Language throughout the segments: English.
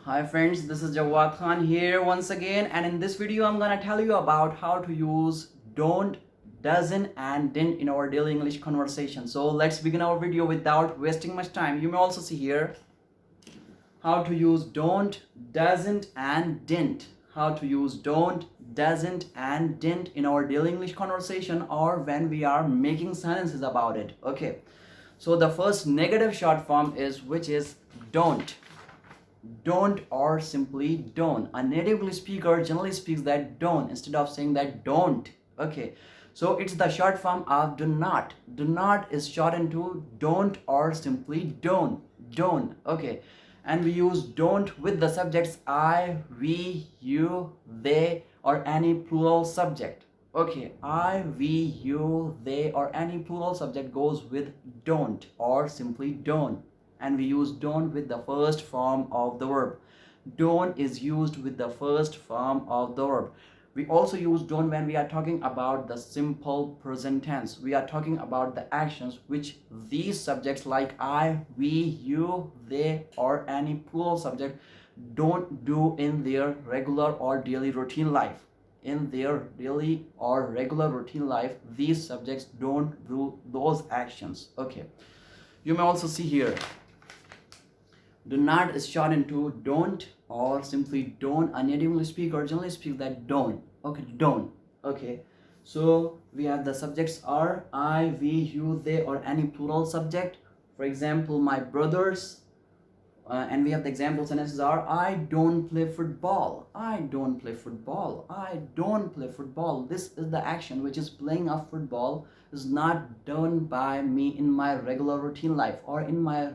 Hi friends, this is Jawad Khan here once again, and in this video I'm gonna tell you about how to use don't, doesn't and didn't in our daily English conversation. So let's begin our video without wasting much time. You may also see here how to use don't, doesn't and didn't. How to use don't, doesn't and didn't in our daily English conversation or when we are making sentences about it. Okay, so the first negative short form is which is don't or simply don't. A native English speaker generally speaks that don't instead of saying that don't. Okay, so it's the short form of do not. Do not is shortened to don't or simply don't. Okay, and we use don't with the subjects I, we, you, they, or any plural subject. Okay, I, we, you, they, or any plural subject goes with don't or simply don't, and we use don't with the first form of the verb. Don't is used with the first form of the verb. We also use don't when we are talking about the simple present tense. We are talking about the actions which these subjects like I, we, you, they, or any plural subject don't do in their regular or daily routine life. In their daily or regular routine life, these subjects don't do those actions. Okay, you may also see here do not is shortened to don't or simply don't. A native English speaker generally speaks that don't. Okay, don't. Okay, so we have the subjects are I, we, you, they, or any plural subject. For example, my brothers. And we have the example sentences are I don't play football. I don't play football. I don't play football. This is the action which is playing of football is not done by me in my regular routine life or in my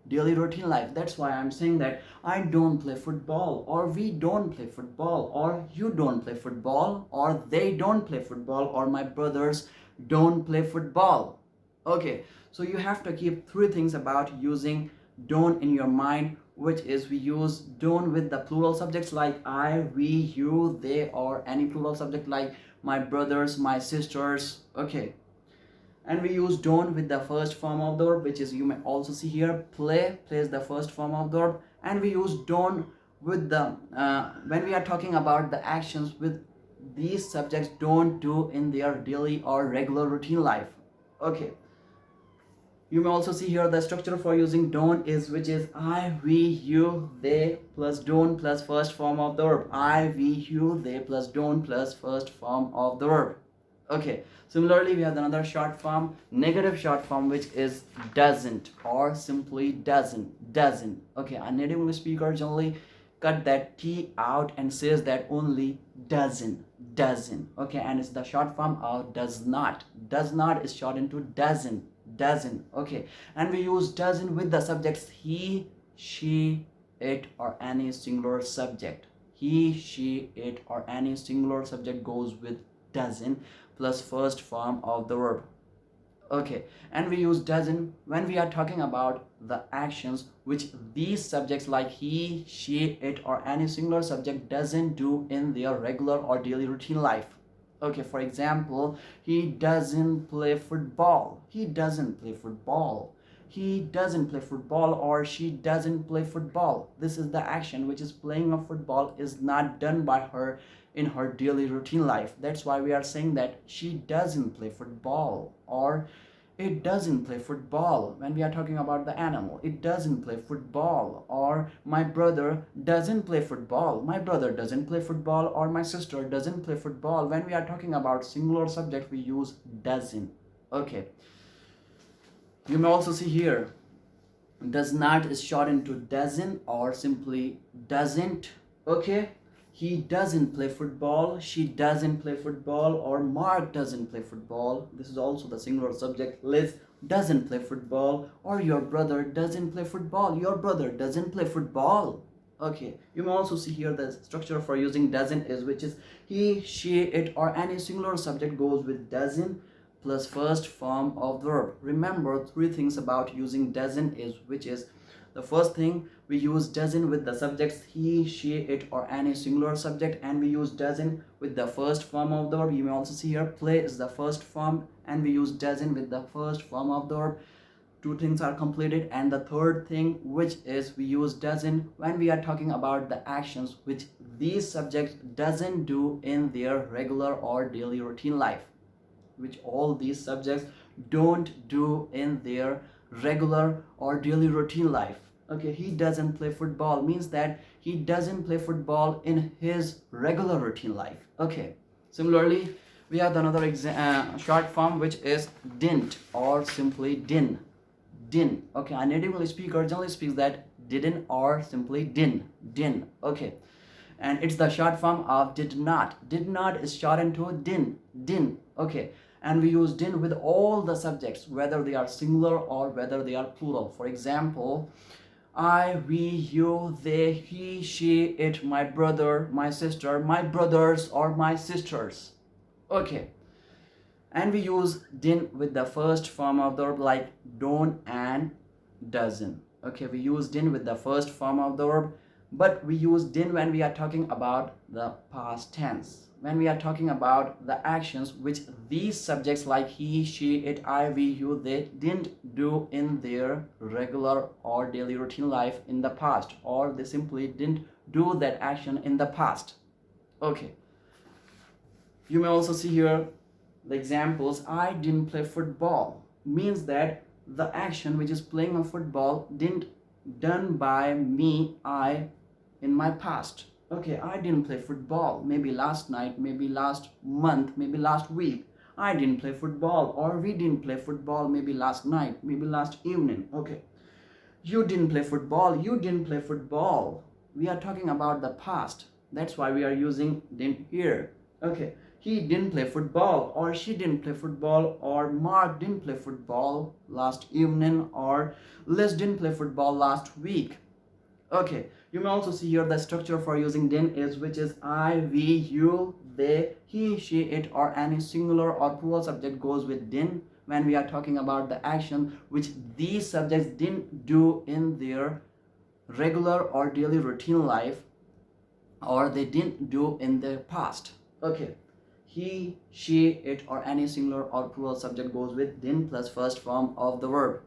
daily routine life. That's why I'm saying that I don't play football, or we don't play football, or you don't play football, or they don't play football, or my brothers don't play football. Okay, so you have to keep three things about using don't in your mind, which is we use don't with the plural subjects like I, we, you, they, or any plural subject like my brothers, my sisters. Okay, and we use don't with the first form of the verb, which is you may also see here plays the first form of the verb, and we use don't with the when we are talking about the actions with these subjects don't do in their daily or regular routine life. Okay, you may also see here the structure for using don't is which is I, we, you, they plus don't plus first form of the verb. I, we, you, they plus don't plus first form of the verb. Okay, similarly we have another short form, negative short form, which is doesn't or simply doesn't. Okay, a native English speaker generally cut that T out and says that only doesn't. Okay, and it's the short form of does not. Does not is shortened to doesn't. Okay, and we use doesn't with the subjects he, she, it, or any singular subject. He, she, it, or any singular subject goes with doesn't plus first form of the verb. Okay, and we use doesn't when we are talking about the actions which these subjects like he, she, it, or any singular subject doesn't do in their regular or daily routine life. Okay, for example, he doesn't play football. He doesn't play football. He doesn't play football, or she doesn't play football. This is the action which is playing of football is not done by her in her daily routine life. That's why we are saying that she doesn't play football, or it doesn't play football. When we are talking about the animal, it doesn't play football, or my brother doesn't play football. My brother doesn't play football, or my sister doesn't play football. When we are talking about singular subject, we use doesn't. Okay, you may also see here does not is shortened to doesn't or simply doesn't. Okay, he doesn't play football, she doesn't play football, or Mark doesn't play football. This is also the singular subject. Liz doesn't play football, or your brother doesn't play football. Your brother doesn't play football. Okay, you may also see here the structure for using doesn't is which is he, she, it, or any singular subject goes with doesn't plus first form of verb. Remember three things about using doesn't is which is the first thing, we use doesn't with the subjects he, she, it, or any singular subject, and we use doesn't with the first form of the verb. You may also see here play is the first form, and we use doesn't with the first form of the verb. two things are completed. And the third thing, which is we use doesn't when we are talking about the actions which these subjects doesn't do in their regular or daily routine life, which all these subjects don't do in their regular or daily routine life. Okay, he doesn't play football means that he doesn't play football in his regular routine life. Okay, similarly we have another short form, which is didn't or simply din. Okay, a native English speaker generally speaks that didn't or simply din. Okay, and it's the short form of did not. Did not is shortened to din. Okay, and we use din with all the subjects, whether they are singular or whether they are plural. For example, I, we, you, they, he, she, it, my brother, my sister, my brothers, or my sisters. Okay, and we use din with the first form of the verb like don't and doesn't. Okay, we use din with the first form of the verb, but we use din when we are talking about the past tense, when we are talking about the actions which these subjects like he, she, it, I, we, you, they didn't do in their regular or daily routine life in the past, or they simply didn't do that action in the past. Okay, you may also see here the examples. I didn't play football means that the action which is playing a football didn't done by me, I, in my past. Okay, I didn't play football maybe last night, maybe last month, maybe last week. I didn't play football, or we didn't play football maybe last night, maybe last evening. Okay, you didn't play football, you didn't play football. We are talking about the past, that's why we are using didn't here. Okay, he didn't play football, or she didn't play football, or Mark didn't play football last evening, or Liz didn't play football last week. Okay, you may also see here the structure for using din is, which is I, we, you, they, he, she, it, or any singular or plural subject goes with din when we are talking about the action which these subjects didn't do in their regular or daily routine life, or they didn't do in their past. Okay, he, she, it, or any singular or plural subject goes with din plus first form of the verb.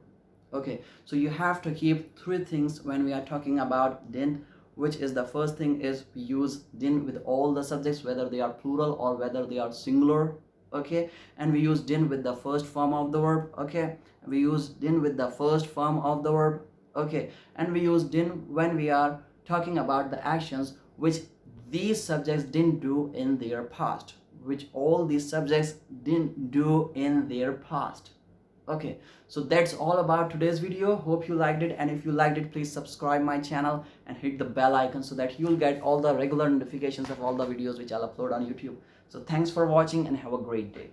Okay, so you have to keep three things when we are talking about din, which is the first thing is we use din with all the subjects, whether they are plural or whether they are singular. Okay, and we use din with the first form of the verb. Okay, we use din with the first form of the verb. Okay, and we use din when we are talking about the actions which these subjects didn't do in their past, which all these subjects didn't do in their past. Okay, so that's all about today's video. Hope you liked it, and if you liked it, please subscribe my channel and hit the bell icon so that you'll get all the regular notifications of all the videos which I'll upload on YouTube. So thanks for watching and have a great day.